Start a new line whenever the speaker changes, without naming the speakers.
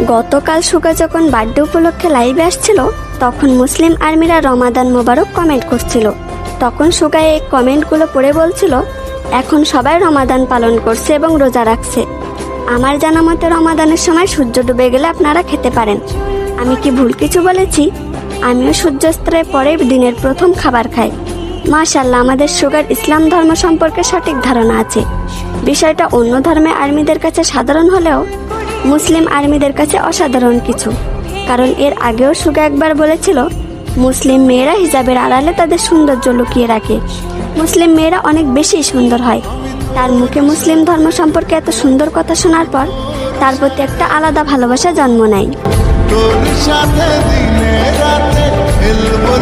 গতকাল সুগা যখন বার্থডে উপলক্ষে লাইভে আসছিল, তখন মুসলিম আর্মিরা রমাদান মোবারক কমেন্ট করছিল। তখন সুগা এই কমেন্টগুলো পড়ে বলছিল, এখন সবাই রমাদান পালন করছে এবং রোজা রাখছে। আমার জানা মতে রমাদানের সময় সূর্য ডুবে গেলে আপনারা খেতে পারেন। আমি কি ভুল কিছু বলেছি? আমিও সূর্যাস্তের পরে দিনের প্রথম খাবার খাই। মাশাআল্লাহ, আমাদের সুগার ইসলাম ধর্ম সম্পর্কে সঠিক ধারণা আছে। বিষয়টা অন্য ধর্মের আর্মিদের কাছে সাধারণ হলেও মুসলিম আর্মিদের কাছে অসাধারণ কিছু। কারণ এর আগেও সুগা একবার বলেছিল, মুসলিম মেয়েরা হিজাবের আড়ালে তাদের সৌন্দর্য লুকিয়ে রাখে। মুসলিম মেয়েরা অনেক বেশি সুন্দর হয়। তার মুখে মুসলিম ধর্ম সম্পর্কে এত সুন্দর কথা শোনার পর তার প্রতি একটা আলাদা ভালোবাসা জন্ম নেয়।
তোর সাথে দিনে রাতে খেলবো